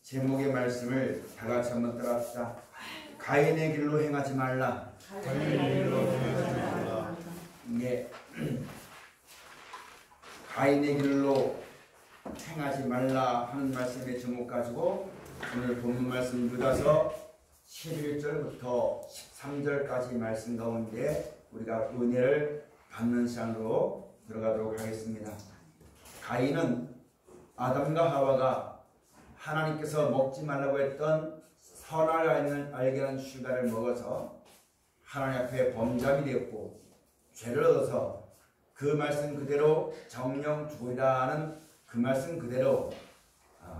제목의 말씀을 다 같이 한번 따라합시다. 가인의 길로 행하지 말라. 이게 가인의 길로 행하지 말라 하는 말씀의 제목 가지고 오늘 본문 말씀 유다서 11절부터 13절까지 말씀 가운데 우리가 은혜를 받는 시간으로 들어가도록 하겠습니다. 가인은 아담과 하와가 하나님께서 먹지 말라고 했던 선악을 알게 하는 실과를 먹어서 하나님 앞에 범죄함이 되었고 죄를 얻어서 그 말씀 그대로 정령 죽으리라 하는 그 말씀 그대로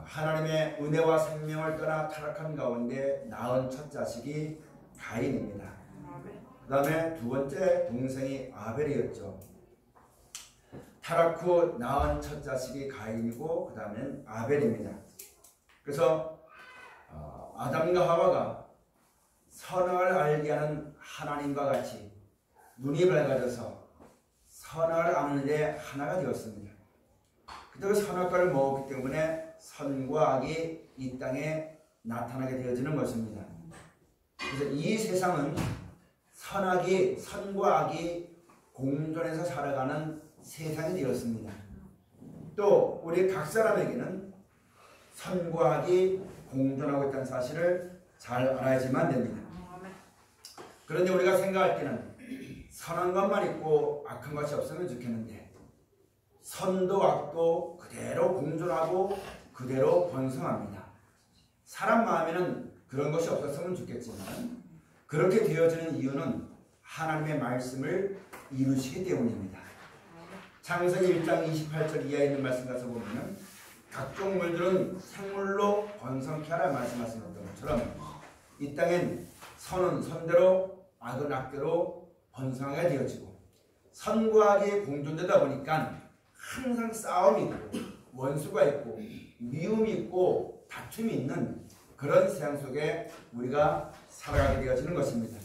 하나님의 은혜와 생명을 떠나 타락한 가운데 낳은 첫 자식이 가인입니다. 그 다음에 두 번째 동생이 아벨이었죠. 타락 후 낳은 첫 자식이 가인이고 그 다음엔 아벨입니다. 그래서 아담과 하와가 선악을 알게 하는 하나님과 같이 눈이 밝아져서 선악을 아는 데 하나가 되었습니다. 그때 그 선악과를 먹었기 때문에 선과 악이 이 땅에 나타나게 되어지는 것입니다. 그래서 이 세상은 선과 악이 공존해서 살아가는 세상이 되었습니다. 또 우리 각 사람에게는 선과 악이 공존하고 있다는 사실을 잘 알아야지만 됩니다. 그런데 우리가 생각할 때는 선한 것만 있고 악한 것이 없으면 좋겠는데 선도 악도 그대로 공존하고 그대로 번성합니다. 사람 마음에는 그런 것이 없었으면 좋겠지만 그렇게 되어지는 이유는 하나님의 말씀을 이루시기 때문입니다. 창세기 1장 28절 이하에 있는 말씀 가서 보면 각종 물들은 생물로 번성케 하라 말씀하신 것처럼 이 땅엔 선은 선대로 악은 악대로 번성하게 되어지고 선과 악이 공존되다 보니까 항상 싸움이 있고 원수가 있고 미움이 있고 다툼이 있는 그런 세상 속에 우리가 살아가게 되어지는 것입니다.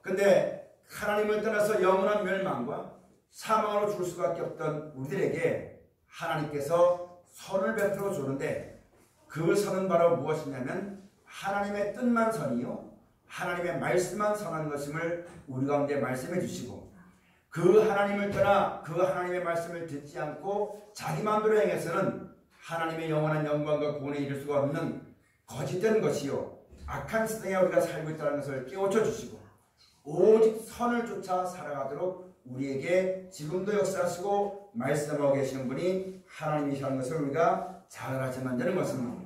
근데 하나님을 떠나서 영원한 멸망과 사망으로 죽을 수밖에 없던 우리들에게 하나님께서 선을 베풀어 주는데 그 선은 바로 무엇이냐면 하나님의 뜻만 선이요 하나님의 말씀만 선한 것임을 우리 가운데 말씀해 주시고 그 하나님을 떠나 그 하나님의 말씀을 듣지 않고 자기 마음대로 행해서는 하나님의 영원한 영광과 구원에 이를 수가 없는 거짓된 것이요 악한 세상에 우리가 살고 있다는 것을 깨우쳐 주시고 오직 선을 쫓아 살아가도록 우리에게 지금도 역사하시고 말씀하고 계시는 분이 하나님이시라는 것을 우리가 잘 알아야만 되는 것입니다.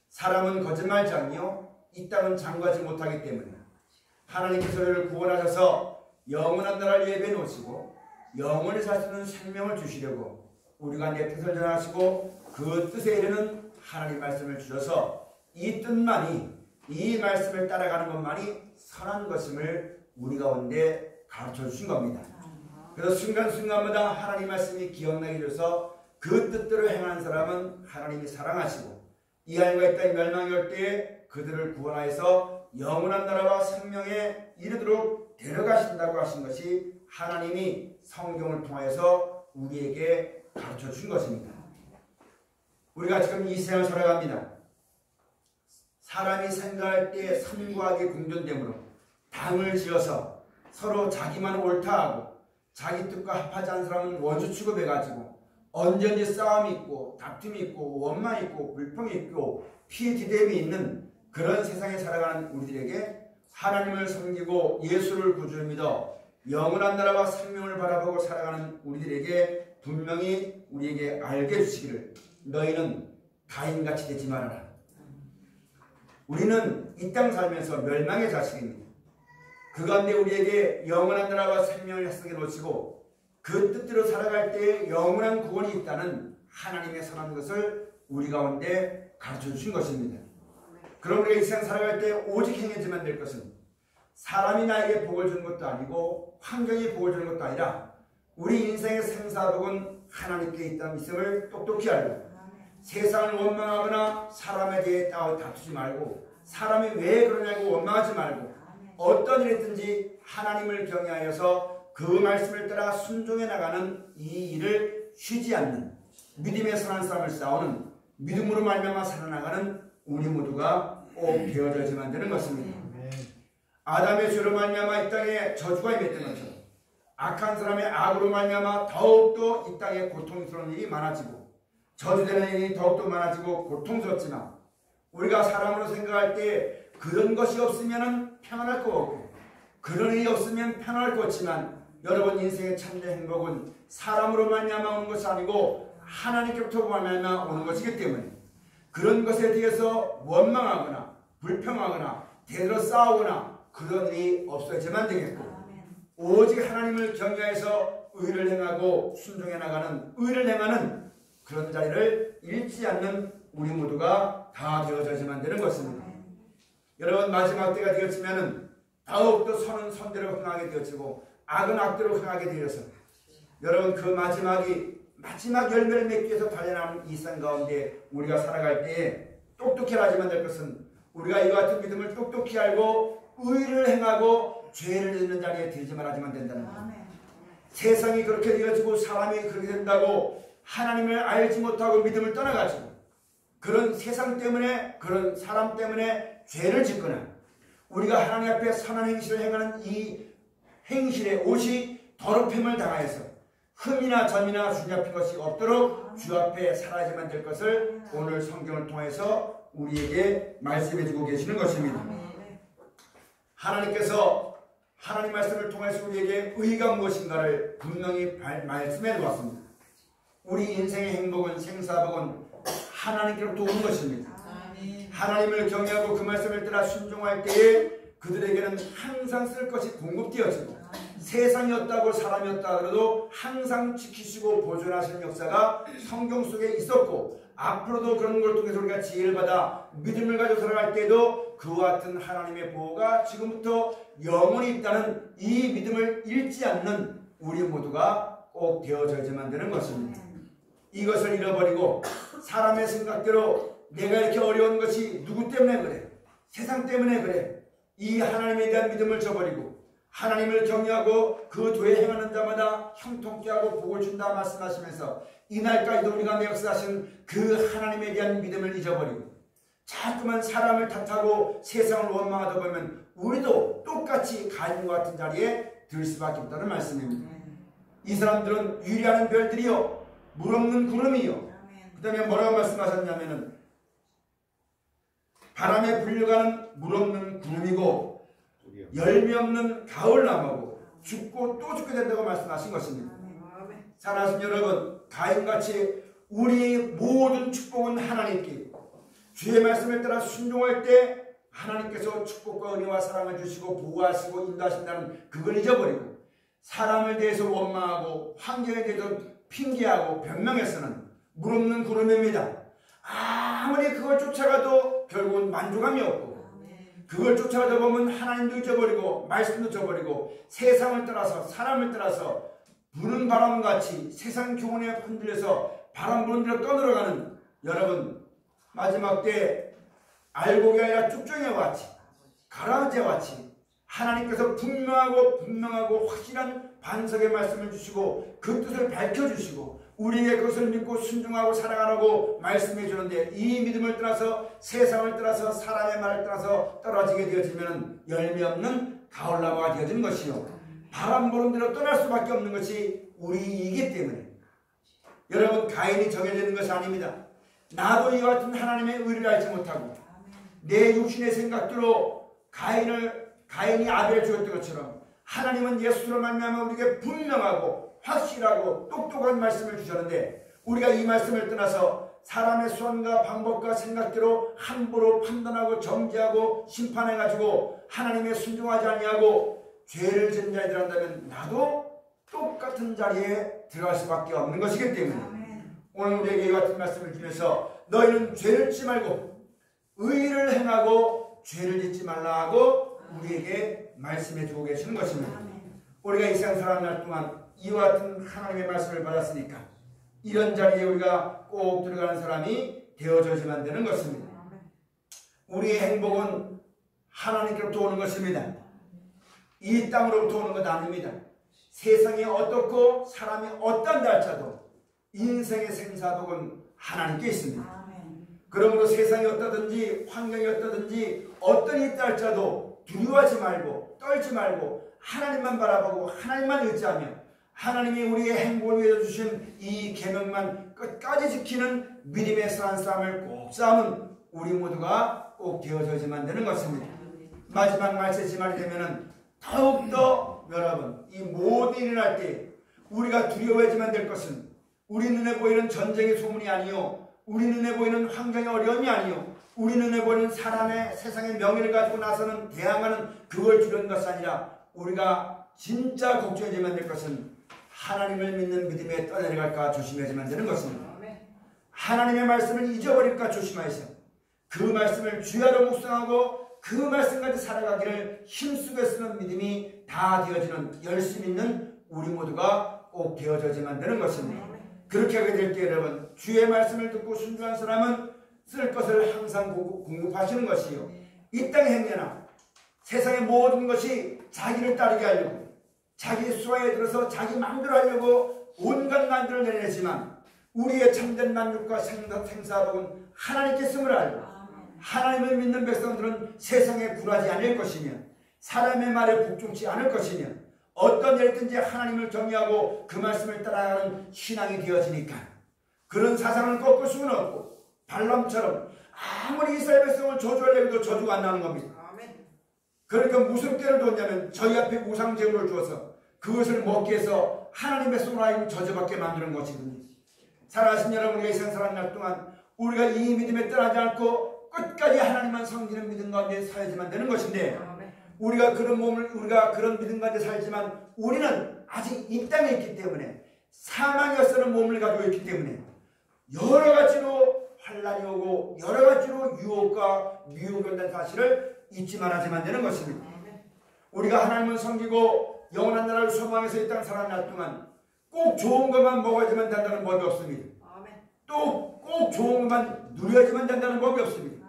사람은 거짓말장이요 이 땅은 장구하지 못하기 때문에 하나님께서 우리를 구원하셔서 영원한 나라를 예비해 놓으시고 영원히 살 수 있는 생명을 주시려고 우리가 내 뜻을 전하시고 그 뜻에 이르는 하나님 말씀을 주셔서 이 뜻만이 이 말씀을 따라가는 것만이 선한 것임을 우리 가운데 가르쳐 주신 겁니다. 그래서 순간순간마다 하나님 말씀이 기억나게 돼서 그 뜻대로 행하는 사람은 하나님이 사랑하시고 이 안과 이 땅에 멸망이 올 때에 그들을 구원하여서 영원한 나라와 생명에 이르도록 데려가신다고 하신 것이 하나님이 성경을 통하여서 우리에게 가르쳐 주신 것입니다. 우리가 지금 이 세상을 살아갑니다. 사람이 생각할 때 선과 악이 공존되므로 당을 지어서 서로 자기만 옳다 하고 자기 뜻과 합하지 않은 사람은 원수 취급해가지고 언제든지 싸움이 있고 다툼이 있고 원망이 있고 불평이 있고 피해디됨이 있는 그런 세상에 살아가는 우리들에게 하나님을 섬기고 예수를 구주로 믿어 영원한 나라와 생명을 바라보고 살아가는 우리들에게 분명히 우리에게 알게 해주시기를 너희는 가인같이 되지 말아라. 우리는 이 땅 살면서 멸망의 자식입니다. 그 가운데 우리에게 영원한 나라와 생명을 약속해 놓으시고 그 뜻대로 살아갈 때에 영원한 구원이 있다는 하나님의 선한 것을 우리 가운데 가르쳐 주신 것입니다. 그럼 우리가 이 세상 살아갈 때 오직 행해야지만 될 것은 사람이 나에게 복을 주는 것도 아니고 환경이 복을 주는 것도 아니라 우리 인생의 생사복은 하나님께 있다는 믿음을 똑똑히 알고 세상을 원망하거나 사람에 대해 다투지 말고 사람이 왜 그러냐고 원망하지 말고 어떤 일이든지 하나님을 경외하여서 그 말씀을 따라 순종해 나가는 이 일을 쉬지 않는 믿음의 선한 싸움을 싸우는 믿음으로 말미암아 살아나가는 우리 모두가 꼭 되어져야지만 되는 것입니다. 아담의 죄로 말미암아 이 땅에 저주가 임했던 것처럼 악한 사람의 악으로 말미암아 더욱더 이 땅에 고통스러운 일이 많아지고 저주되는 일이 더욱더 많아지고 고통스럽지만 우리가 사람으로 생각할 때 그런 것이 없으면 평안할 거 없고 그런 일이 없으면 평안할 것 없지만 여러분 인생의 참된 행복은 사람으로 말미암아 오는 것이 아니고 하나님께로부터 말미암아 오는 것이기 때문에 그런 것에 대해서 원망하거나 불평하거나 대들어 싸우거나 그런 일이 없어야지만 되겠고 오직 하나님을 경외해서 의를 행하고 순종해 나가는 의를 행하는 그런 자리를 잃지 않는 우리 모두가 다 되어져야지만 되는 것입니다. 여러분 마지막 때가 되었으면 더욱더 선은 선대로 행하게 되어지고 악은 악대로 행하게 되어서 여러분 그 마지막 열매를 맺기 위해서 달려나가는 이 산 가운데 우리가 살아갈 때에 똑똑히 알아야지만 될 것은 우리가 이와 같은 믿음을 똑똑히 알고 의를 행하고 죄를 짓는 자리에 들지 말아야지만 된다는 것. 세상이 그렇게 되어지고 사람이 그렇게 된다고 하나님을 알지 못하고 믿음을 떠나가지고 그런 세상 때문에 그런 사람 때문에 죄를 짓거나 우리가 하나님 앞에 선한 행실을 행하는 이 행실의 옷이 더럽힘을 당하여서 흠이나 점이나 주잡힌 것이 없도록 주 앞에 살아야지만 될 것을 오늘 성경을 통해서 우리에게 말씀해 주고 계시는 것입니다. 하나님께서 하나님 말씀을 통해서 우리에게 의가 무엇인가를 분명히 말씀해 주었습니다. 우리 인생의 행복은 생사복은 하나님께로부터 오는 것입니다. 하나님을 경외하고 그 말씀을 따라 순종할 때에 그들에게는 항상 쓸 것이 공급되어지고 세상이 없다고 사람이 없다 하더라도 항상 지키시고 보존하시는 역사가 성경 속에 있었고 앞으로도 그런 걸 통해서 우리가 지혜를 받아 믿음을 가지고 살아갈 때에도 그와 같은 하나님의 보호가 지금부터 영원히 있다는 이 믿음을 잃지 않는 우리 모두가 꼭 되어져야지만 되는 것입니다. 이것을 잃어버리고 사람의 생각대로 내가 이렇게 어려운 것이 누구 때문에 그래? 세상 때문에 그래? 이 하나님에 대한 믿음을 저버리고 하나님을 경외하고 그 도에 행하는 자마다 형통케 하고 복을 준다 말씀하시면서 이날까지도 우리가 역사하신 그 하나님에 대한 믿음을 잊어버리고 자꾸만 사람을 탓하고 세상을 원망하다 보면 우리도 똑같이 가인과 같은 자리에 들 수밖에 없다는 말씀입니다. 이 사람들은 유리하는 별들이요 물 없는 구름이요 그 다음에 뭐라고 말씀하셨냐면은 바람에 불려가는 물 없는 구름이고 열매 없는 가을나무고 죽고 또 죽게 된다고 말씀하신 것입니다. 사랑하는 여러분 가인같이 우리의 모든 축복은 하나님께 주의 말씀을 따라 순종할 때 하나님께서 축복과 은혜와 사랑을 주시고 보호하시고 인도하신다는 그걸 잊어버리고 사람을 대해서 원망하고 환경에 대해서 핑계하고 변명해서는 물 없는 구름입니다. 아무리 그걸 쫓아가도 결국은 만족함이 없고 그걸 쫓아가다 보면 하나님도 잊어버리고 말씀도 잊어버리고 세상을 따라서 사람을 따라서 부는 바람같이 세상 교훈에 흔들려서 바람 부는 대로 떠들어가는 여러분 마지막 때 알곡이 아니라 쭉정이와 같이 가라앉아와 같이 하나님께서 분명하고 확실한 반석의 말씀을 주시고 그 뜻을 밝혀주시고 우리에게 그것을 믿고 순종하고 사랑하라고 말씀해 주는데 이 믿음을 떠나서 세상을 떠나서 사람의 말을 떠나서 떨어지게 되어지면 열매 없는 가을나무가 되어지는 것이요 바람 부는 대로 떠날 수밖에 없는 것이 우리이기 때문에 여러분 가인이 정해지는 것이 아닙니다. 나도 이와 같은 하나님의 의를 알지 못하고 내 육신의 생각대로 가인이 아벨을 죽였던 것처럼 하나님은 예수로 만나면 우리에게 분명하고 확실하고 똑똑한 말씀을 주셨는데 우리가 이 말씀을 떠나서 사람의 수완과 방법과 생각대로 함부로 판단하고 정죄하고 심판해가지고 하나님의 순종하지 아니하고 죄를 짓는 자들이 한다면 나도 똑같은 자리에 들어갈 수밖에 없는 것이기 때문에 오늘 우리에게 이 같은 말씀을 주면서 너희는 죄를 짓지 말고 의를 행하고 죄를 짓지 말라 하고 우리에게 말씀해 주고 계시는 것입니다. 우리가 이 세상 살아가는 날 동안 이와 같은 하나님의 말씀을 받았으니까 이런 자리에 우리가 꼭 들어가는 사람이 되어져야지만 되는 것입니다. 우리의 행복은 하나님께로부터 오는 것입니다. 이 땅으로부터 오는 것 아닙니다. 세상이 어떻고 사람이 어떤다 할지라도 인생의 생사복은 하나님께 있습니다. 그러므로 세상이 어떠든지 환경이 어떠든지 어떤 일이 있다 할지라도 두려워하지 말고 떨지 말고 하나님만 바라보고 하나님만 의지하며 하나님이 우리의 행복을 위해 주신 이 계명만 끝까지 지키는 믿음의 산 싸움을 꼭 싸움은 우리 모두가 꼭 되어져야만 되는 것입니다. 마지막 말씀이 말이 되면은 더욱더 여러분 이 모든 일을 할 때 우리가 두려워해야만 될 것은 우리 눈에 보이는 전쟁의 소문이 아니요 우리 눈에 보이는 환경의 어려움이 아니요 우리 눈에 보이는 사람의 세상의 명예를 가지고 나서는 대항하는 그걸 두려운 것이 아니라 우리가 진짜 걱정해야만 될 것은 하나님을 믿는 믿음에 떠내려갈까 조심해야만 되는 것입니다. 하나님의 말씀을 잊어버릴까 조심하여서 그 말씀을 주야로 묵상하고 그 말씀까지 살아가기를 힘쓰고 쓰는 믿음이 다 되어지는 열심 있는 우리 모두가 꼭 되어져야만 되는 것입니다. 그렇게 하게 될 때 여러분 주의 말씀을 듣고 순종한 사람은 쓸 것을 항상 공급하시는 것이요 이 땅에 행여나 세상의 모든 것이 자기를 따르게 하려고 자기 수하에 들어서 자기 마음대로 하려고 온갖 만들을 내려내지만 우리의 참된 만족과 생사복은 하나님께 있음을 알고 하나님을 믿는 백성들은 세상에 굴하지 않을 것이며 사람의 말에 복종치 않을 것이며 어떤 일든지 하나님을 정의하고 그 말씀을 따라가는 신앙이 되어지니까 그런 사상을 꺾을 수는 없고 발람처럼 아무리 이스라엘 백성을 저주하려고 해도 저주가 안 나는 겁니다. 그러니까 무슨 때를 뒀냐면 저희 앞에 우상제물을 주어서 그것을 먹게 해서 하나님 백성으로 하여금 저주받게 만드는 것이거든요. 살아가신 여러분, 우리가 이 세상 살아날 동안 우리가 이 믿음에 떠나지 않고 끝까지 하나님만 섬기는 믿음 가운데 살지만 되는 것인데 우리가 그런 믿음 가운데 살지만 우리는 아직 이 땅에 있기 때문에 사망이 어서는 몸을 가지고 있기 때문에 여러 가지로 환난이 오고 여러 가지로 유혹과 미혹이 온다는 사실을 잊지 말아야만 되는 것입니다. 우리가 하나님을 섬기고 영원한 나라를 소망해서 이 땅 살아날 동안 꼭 좋은 것만 먹어야지만 된다는 법이 없습니다. 또 꼭 좋은 것만 누려야지만 된다는 법이 없습니다.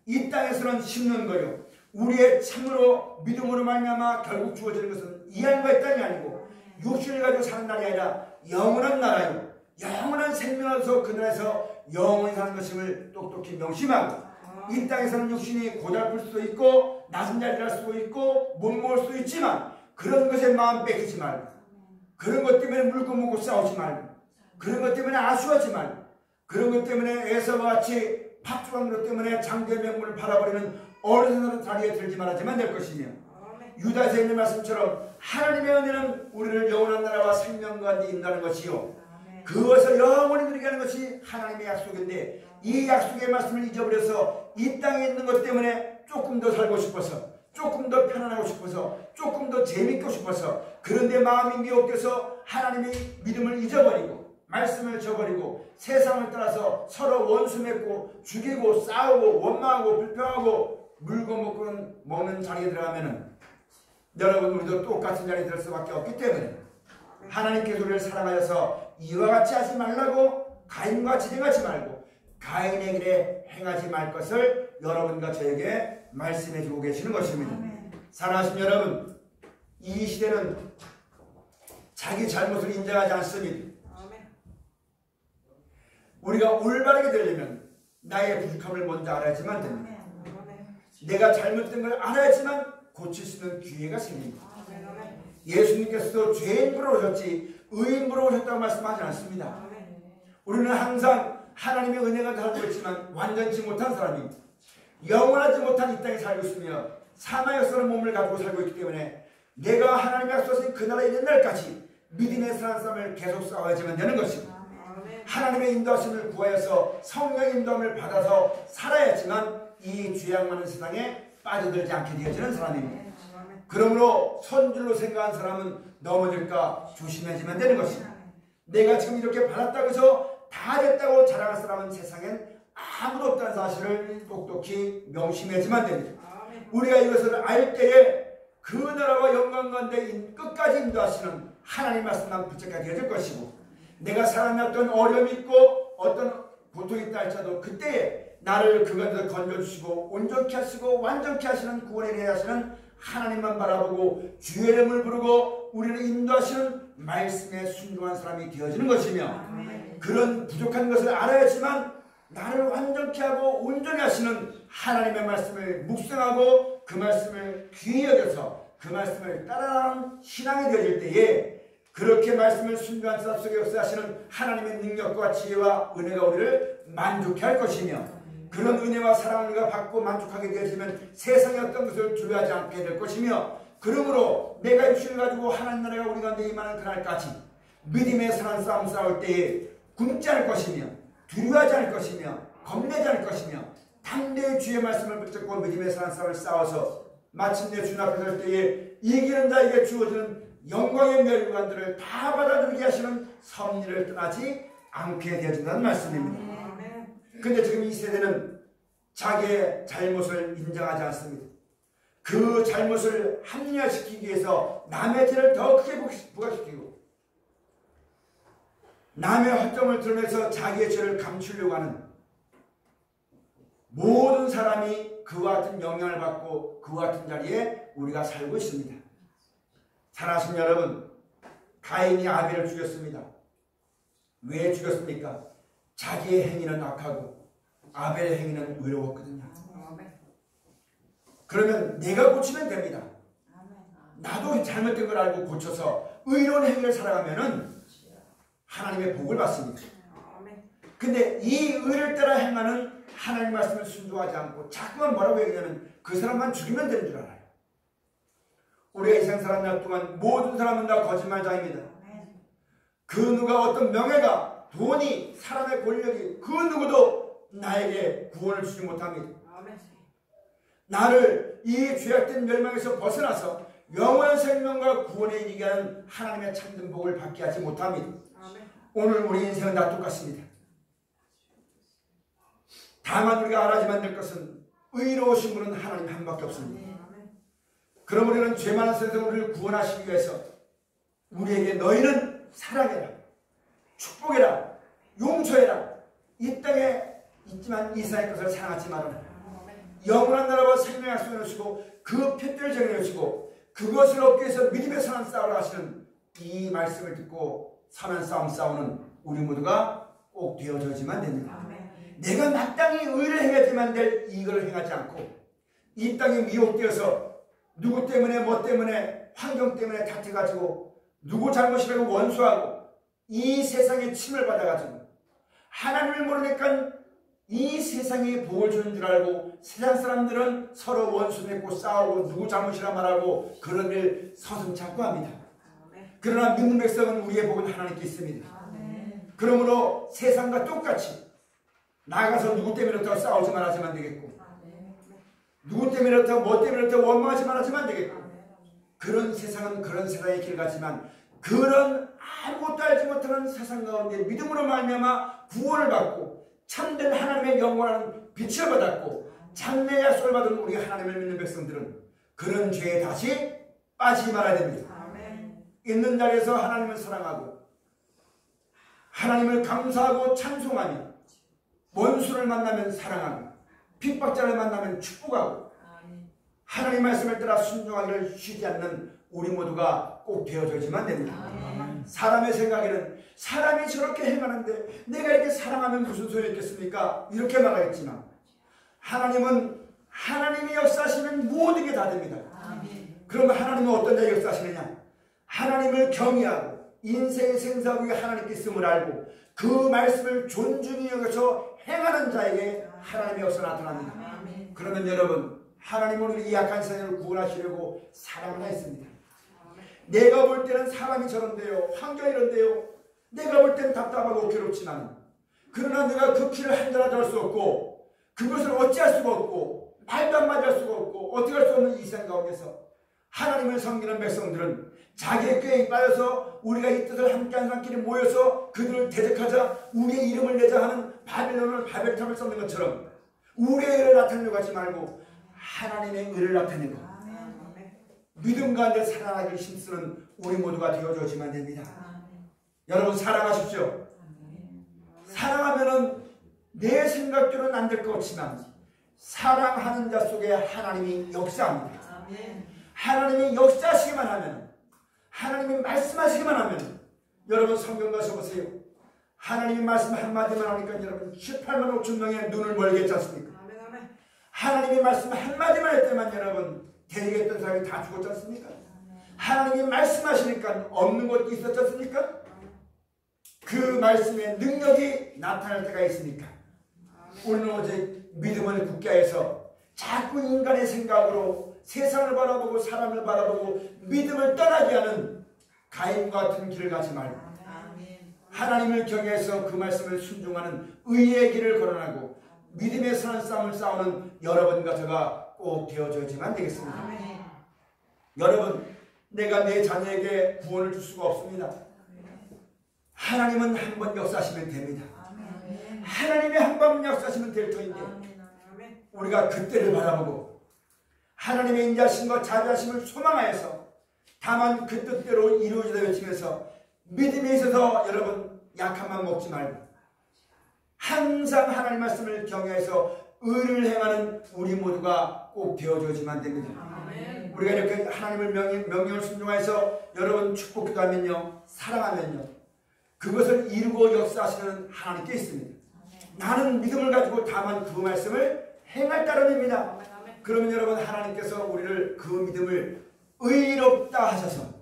이 땅에서는 심는 거요 우리의 참으로 믿음으로 말미암아 결국 주어지는 것은 이 땅과 땅이 아니고 육신을 가지고 사는 날이 아니라 영원한 나라요 영원한 생명으로서 그 나라에서 영원히 사는 것임을 똑똑히 명심하고 이 땅에서는 육신이 고달플 수도 있고 낮은 자리를 할 수도 있고 못 먹을 수도 있지만 그런 것에 마음 뺏기지 말고 그런 것 때문에 물고 먹고 싸우지 말고 그런 것 때문에 아쉬워하지 말고 그런 것 때문에 에서와 같이 팥죽한 것 때문에 장대의 명분을 팔아버리는 어리석은 자리에 들지 말아야만 될 것이며 유다서 있는 말씀처럼 하나님의 은혜는 우리를 영원한 나라와 생명 가운데 인도하는 것이요 그것을 영원히 누리게 하는 것이 하나님의 약속인데 이 약속의 말씀을 잊어버려서 이 땅에 있는 것 때문에 조금 더 살고 싶어서 조금 더 편안하고 싶어서 조금 더 재밌고 싶어서 그런데 마음이 미혹돼서 하나님의 믿음을 잊어버리고 말씀을 저버리고 세상을 따라서 서로 원수 맺고 죽이고 싸우고 원망하고 불평하고 물고 먹는 자리에 들어가면은 여러분 우리도 똑같은 자리에 들 수밖에 없기 때문에 하나님께서 우리를 사랑하여서 이와 같이 하지 말라고 가인과 같이 행하지 말고 가인의 길에 행하지 말 것을 여러분과 저에게 말씀해 주고 계시는 것입니다. 사랑하신 여러분, 이 시대는 자기 잘못을 인정하지 않습니다. 우리가 올바르게 되려면 나의 부족함을 먼저 알아야지만 됩니다. 내가 잘못된 걸 알아야지만 고칠 수 있는 기회가 생깁니다. 예수님께서도 죄인 보러 오셨지 의인 보러 오셨다고 말씀하지 않습니다. 우리는 항상 하나님의 은혜가 살고 있지만 완전치 못한 사람입니다. 영원하지 못한 이 땅에 살고 있으며 사망에서는 몸을 가지고 살고 있기 때문에 내가 하나님의 약속하신 그 나라에 있는 날까지 믿음의 사는 싸움을 계속 싸워야지만 되는 것입니다. 하나님의 인도하심을 구하여서 성령의 인도함을 받아서 살아야지만 이 죄악 많은 세상에 빠져들지 않게 되어지는 사람입니다. 그러므로 선줄로 생각한 사람은 넘어질까 조심해야지만 되는 것입니다. 내가 지금 이렇게 받았다고 해서 다 됐다고 자랑할 사람은 세상엔 아무도 없다는 사실을 똑똑히 명심해야지만 됩니다. 우리가 이것을 알 때에 그 나라와 영광 가운데 끝까지 인도하시는 하나님 말씀만 붙잡게 되어질 것이고 내가 살아났던 어려움이 있고 어떤 고통이 있다 할지라도 그때에 나를 그것에서 건져주시고 온전케 하시고 완전케 하시는 구원에 대해 하시는 하나님만 바라보고 주의 이름을 부르고 우리를 인도하시는 말씀에 순종한 사람이 되어지는 것이며 그런 부족한 것을 알아야지만 나를 완전케 하고 온전히 하시는 하나님의 말씀을 묵상하고 그 말씀을 귀히 여겨서 그 말씀을 따라가는 신앙이 되어질 때에 그렇게 말씀을 순종한 삶 속에 역사하시는 하나님의 능력과 지혜와 은혜가 우리를 만족해 할 것이며 그런 은혜와 사랑을 우리가 받고 만족하게 되어지면 세상의 어떤 것을 두려워하지 않게 될 것이며 그러므로 내가 육신을 가지고 하나님 나라가 우리 가운데 임하는 그날까지 믿음의 선한 싸움 싸울 때에 굶지 않을 것이며 두려워하지 않을 것이며 겁내지 않을 것이며 담대히 주의 말씀을 붙잡고 믿음의 선한 싸움을 싸워서 마침내 주님 앞에 설 때에 이기는 자에게 주어지는 영광의 멸관들을 다 받아들이게 하시는 섭리를 떠나지 않게 되어진다는 말씀입니다. 근데 지금 이 세대는 자기의 잘못을 인정하지 않습니다. 그 잘못을 합리화시키기 위해서 남의 죄를 더 크게 부각시키고 남의 허점을 드러내서 자기의 죄를 감추려고 하는 모든 사람이 그와 같은 영향을 받고 그와 같은 자리에 우리가 살고 있습니다. 사랑하시는 여러분, 가인이 아벨을 죽였습니다. 왜 죽였습니까? 자기의 행위는 악하고 아벨의 행위는 의로웠거든요. 그러면 내가 고치면 됩니다. 나도 잘못된 걸 알고 고쳐서 의로운 행위를 살아가면은 하나님의 복을 받습니다. 근데 이 의를 따라 행하는 하나님 말씀을 순종하지 않고 자꾸만 뭐라고 얘기하냐면 그 사람만 죽이면 되는 줄 알아요. 우리가 이 세상 사는 날 동안 모든 사람은 다 거짓말장입니다. 그 누가 어떤 명예가 돈이 사람의 권력이 그 누구도 나에게 구원을 주지 못합니다. 나를 이 죄악된 멸망에서 벗어나서 영원한 생명과 구원에 이르게 하는 하나님의 참된 복을 받게 하지 못합니다. 오늘 우리 인생은 다 똑같습니다. 다만 우리가 알아야만 될 것은 의로우신 분은 하나님 한 밖에 없습니다. 그럼 우리는 죄 많은 세상 우리를 구원하시기 위해서 우리에게 너희는 사랑해라, 축복해라, 용서해라, 이 땅에 있지만 이 세상의 것을 사랑하지 말아라, 영원한 나라와 생명의 약속을 주시고 그 표대를 정해주시고 그것을 얻기 위해서 믿음의 선한 싸움을 하시는 이 말씀을 듣고 선한 싸움 싸우는 우리 모두가 꼭 되어져야지만 됩니다. 내가 마땅히 의를 행해야지만 될 이걸 행하지 않고 이 땅에 미혹되어서 누구 때문에 뭐 때문에 환경 때문에 다퉈가지고 누구 잘못이라고 원수하고 이 세상에 침을 받아가지고 하나님을 모르니까 이 세상에 복을 주는 줄 알고 세상 사람들은 서로 원수 맺고 싸우고 누구 잘못이라 말하고 그런 일 서슴지 않고 합니다. 그러나 믿는 백성은 우리의 복은 하나님께 있습니다. 그러므로 세상과 똑같이 나가서 누구 때문에부터 싸우지 말아야지만 되겠고 누구 때문에부터 뭐 때문에부터 원망하지 말아야지만 되겠고 그런 세상은 그런 세상의 길 같지만 그런 아무것도 알지 못하는 세상 가운데 믿음으로 말미암아 구원을 받고 참된 하나님의 영원한 빛을 받았고 장래의 약속을 받은 우리 하나님을 믿는 백성들은 그런 죄에 다시 빠지지 말아야 됩니다. 있는 자리에서 하나님을 사랑하고 하나님을 감사하고 찬송하며 원수를 만나면 사랑하고 핍박자를 만나면 축복하고 하나님의 말씀을 따라 순종하기를 쉬지 않는 우리 모두가 꼭 되어져야지만 됩니다. 사람의 생각에는 사람이 저렇게 행하는데 내가 이렇게 사랑하면 무슨 소용이 있겠습니까? 이렇게 말하겠지만 하나님은 하나님이 역사하시는 모든 게 다 됩니다. 그러면 하나님은 어떤 자에 역사하시느냐? 하나님을 경외하고 인생의 생사국이 하나님께 있음을 알고 그 말씀을 존중히 여겨서 행하는 자에게 하나님의 역사가 나타납니다. 그러면 여러분 하나님은 우리 이 약한 세상을 구원하시려고 사랑을 했습니다. 내가 볼 때는 사람이 저런데요, 환경이 이런데요, 내가 볼 때는 답답하고 괴롭지만 그러나 내가 그 길을 한절하도 할 수 없고 그것을 어찌할 수가 없고 말도 한마디 할 수가 없고 어떻게 할 수 없는 이 세상 가운데서 하나님을 섬기는 백성들은 자기의 꾀에 빠져서 우리가 이 뜻을 함께하는 사람끼리 모여서 그들을 대적하자 우리의 이름을 내자 하는 바벨론을 바벨탑을 쌓는 것처럼 우리의 의를 나타내려고 하지 말고 하나님의 의를 나타내고 믿음 가운데 살아가기를 힘쓰는 우리 모두가 되어져야지만 됩니다. 여러분 사랑하십시오. 사랑하면은 내 생각대로는 안 될 것 같지만 사랑하는 자 속에 하나님이 역사합니다. 하나님이 역사하시기만 하면 하나님이 말씀하시기만 하면 여러분 성경 가서 보세요. 하나님의 말씀 한마디만 하니까 여러분 18만 5천 명의 눈을 멀게 했지 않습니까? 하나님의 말씀 한마디만 했더만 여러분 대리했던 사람이 다 죽었지 않습니까? 하나님이 말씀하시니까 없는 것도 있었지 않습니까? 그 말씀의 능력이 나타날 때가 있으니까 우리는 오직 믿음을 굳게 해서 자꾸 인간의 생각으로 세상을 바라보고 사람을 바라보고 믿음을 떠나게 하는 가인과 같은 길을 가지 말고 하나님을 경외해서 그 말씀을 순종하는 의의 길을 거론하고 믿음의 사는 싸움을 싸우는 여러분과 저가 꼭 되어줘야지만 되겠습니다. 여러분, 내가 내 자녀에게 구원을 줄 수가 없습니다. 하나님은 한 번 역사하시면 됩니다. 하나님이 한 번 역사하시면 될 터인데 우리가 그때를 바라보고 하나님의 인자심과 자비하심을 소망하여서 다만 그 뜻대로 이루어지다 외치면서 믿음에 있어서 여러분 약함만 먹지 말고 항상 하나님 말씀을 경외해서 의를 행하는 우리 모두가 꼭 되어줘야지만 됩니다. 우리가 이렇게 하나님을 명령을 순종해서 여러분 축복기도 하면요 사랑하면요 그것을 이루고 역사하시는 하나님께 있습니다. 나는 믿음을 가지고 다만 그 말씀을 행할 따름입니다. 그러면 여러분 하나님께서 우리를 그 믿음을 의롭다 하셔서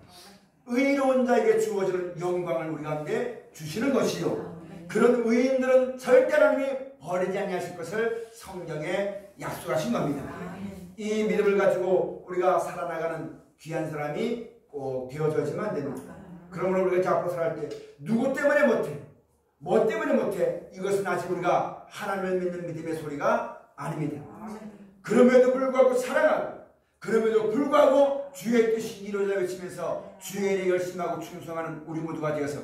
의로운 자에게 주어지는 영광을 우리 가운데 주시는 것이요 그런 의인들은 절대 하나님이 버리지 아니하실 것을 성경에 약속하신 겁니다. 이 믿음을 가지고 우리가 살아나가는 귀한 사람이 꼭 되어져야지만 됩니다. 그러므로 우리가 앞으로 살아갈 때 누구 때문에 못해? 뭐 때문에 못해? 이것은 아직 우리가 하나님을 믿는 믿음의 소리가 아닙니다. 그럼에도 불구하고 사랑하고 그럼에도 불구하고 주의 뜻이 이루어져 외치면서 주의 일에 열심하고 충성하는 우리 모두가 되어서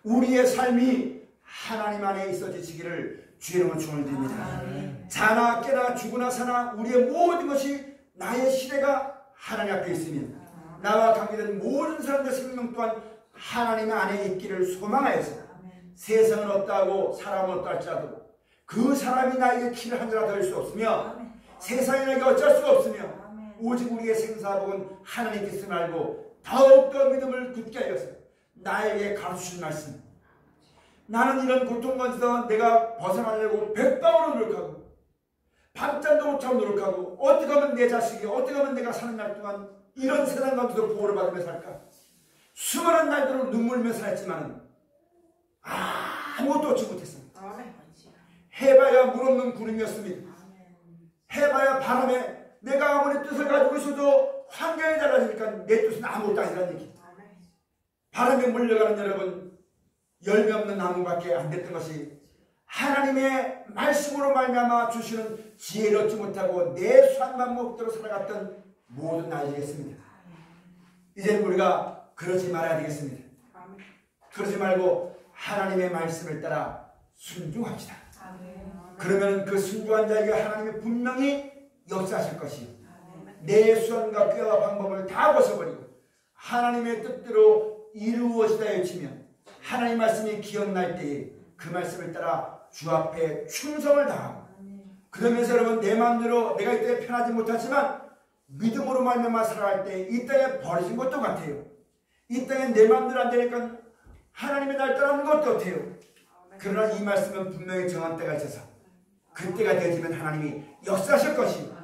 우리의 삶이 하나님 안에 있어 지치기를 주의 이름으로 축원을 드립니다. 자나 깨나 죽으나 사나 우리의 모든 것이 나의 시대가 하나님 앞에 있으면 나와 관계된 모든 사람들의 생명 또한 하나님 안에 있기를 소망하여서 세상은 없다고 사람은 없다 할지라도 그 사람이 나에게 키를 한 자라 될 수 없으며 세상이 나에게 어쩔 수가 없으며 오직 우리의 생사복은 하나님께 있음을 알고 더욱더 믿음을 굳게 하여서 나에게 가르치신 말씀 나는 이런 고통 가운데서 내가 벗어나려고 백방으로 노력하고 밤잠도 못하고 노력하고 어떻게 하면 내 자식이 어떻게 하면 내가 사는 날 동안 이런 세상 가운데서 보호를 받으며 살까 수많은 날들을 눈물 흘리며 살았지만 아무것도 얻지 못했습니다. 해봐야 물 없는 구름이었습니다. 해봐야 바람에 내가 아무리 뜻을 가지고 있어도 환경이 달라지니까 내 뜻은 아무것도 아니라는 얘기. 바람에 물려가는 여러분 열매 없는 나무밖에 안 됐던 것이 하나님의 말씀으로 말미암아 주시는 지혜를 얻지 못하고 내 수완만 먹도록 살아갔던 모든 날이겠습니다. 이제 우리가 그러지 말아야 되겠습니다. 그러지 말고 하나님의 말씀을 따라 순종합시다. 그러면 그 순종한 자에게 하나님이 분명히 역사하실 것이요 내 수완과 꾀와 방법을 다 벗어버리고 하나님의 뜻대로 이루어지다 외치면 하나님 말씀이 기억날 때에 그 말씀을 따라 주 앞에 충성을 다하고 그러면서 여러분 내 마음대로 내가 이때 편하지 못하지만 믿음으로 말미암아 살아갈 때 이 땅에 버려진 것도 같아요. 이 땅에 내 마음대로 안 되니까 하나님의 날 따르는 것도 같아요. 그러나 이 말씀은 분명히 정한 때가 있어서 그때가 되어지면 하나님이 역사하실 것이요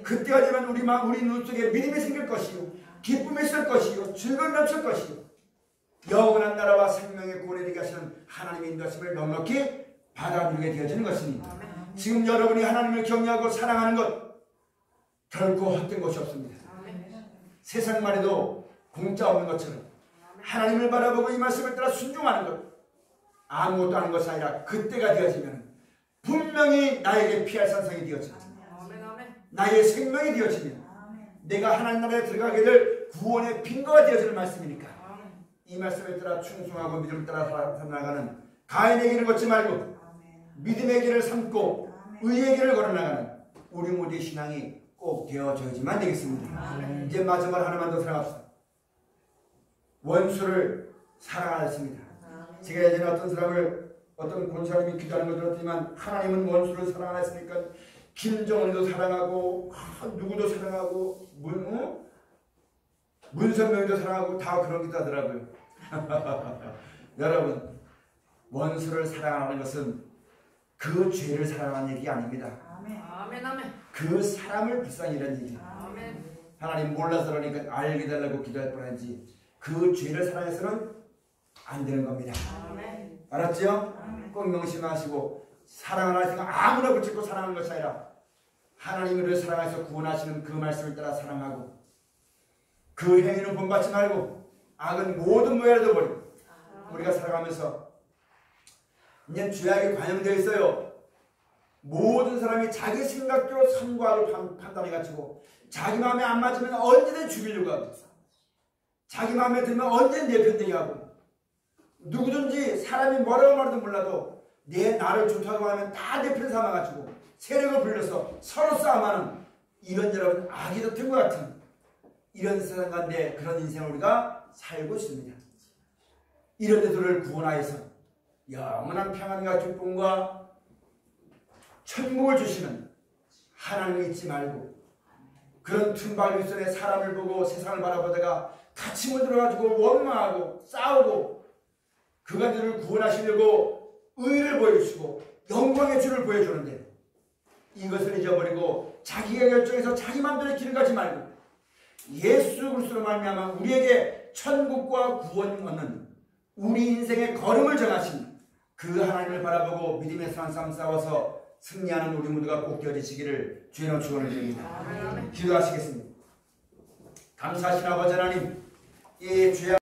그때가 되면 우리 눈 속에 믿음이 생길 것이요 기쁨이 있을 것이요 즐거움이 넘칠 것이요 영원한 나라와 생명의 구원에 되게 하시는 하나님의 인도하심을 넉넉히 받아들이게 되어지는 것입니다. 지금 여러분이 하나님을 경외하고 사랑하는 것 결코 헛된 것이 없습니다. 세상만 해도 공짜 없는 것처럼 하나님을 바라보고 이 말씀을 따라 순종하는 것 아무것도 아닌 것이 아니라 그때가 되어지면 분명히 나에게 피할 산성이 되어집니다. 나의 생명이 되어지면 내가 하나님 나라에 들어가게 될 구원의 빈거가 되어지는 말씀이니까 이 말씀을 따라 충성하고 믿음을 따라 살아나가는 가인의 길을 걷지 말고 믿음의 길을 삼고 의의 길을 걸어나가는 우리 모두의 신앙이 꼭 되어져야지만 되겠습니다. 이제 마지막으로 하나만 더 생각합시다. 원수를 사랑하였습니다. 제가 예전에 어떤 사람을 어떤 권사님이 기도하는 걸 들었지만 하나님은 원수를 사랑하였으니까 김정은도 사랑하고 누구도 사랑하고 문선명도 사랑하고 다 그런 기도 하더라고요. 여러분 원수를 사랑하는 것은 그 죄를 사랑하는 얘기 아닙니다. 아멘. 아멘. 그 사람을 불쌍히 여기는 얘기. 아멘. 하나님 몰라서 그러니까 알게 달라고 기도할 뻔하지 그 죄를 사랑해서는 안 되는 겁니다. 아멘. 알았죠? 아멘. 꼭 명심하시고 사랑을 하시면 아무나 붙잡고 사랑하는 것이 아니라 하나님을 사랑해서 구원하시는 그 말씀을 따라 사랑하고 그 행위는 본받지 말고 악은 모든 모양을 버리고 우리가 살아가면서 이제 죄악이 관영되어 있어요. 모든 사람이 자기 생각대로 선과 악을 판단해가지고 자기 마음에 안 맞으면 언제든 죽이려고 하고 자기 마음에 들면 언제든 내 편되게 하고 누구든지 사람이 뭐라고 말하든 몰라도 내 나를 좋다고 하면 다 내 편 삼아가지고 세력을 불려서 서로 싸움하는 이런 여러분 악이 덮인 것 같은 이런 세상 가운데 그런 인생을 우리가 살고 있습니다. 이런 데들을 구원하여서 영원한 평안과 기쁨과 천국을 주시는 하나님을 잊지 말고 그런 틈바구니 속에 사람을 보고 세상을 바라보다가 같이 물들어가지고 원망하고 싸우고 그가들을 구원하시려고 의를 보여주시고 영광의 주를 보여주는데 이것을 잊어버리고 자기가 결정해서 자기 마음대로 길을 가지 말고 예수 그리스도로 말미암아 우리에게 천국과 구원 얻는 우리 인생의 걸음을 정하신 그 하나님을 바라보고 믿음의 삶 싸워서 승리하는 우리 모두가 꼭 되어지시기를 주의 이름으로 축원을 드립니다. 기도하시겠습니다. 감사하신 아버지 하나님, 이 죄악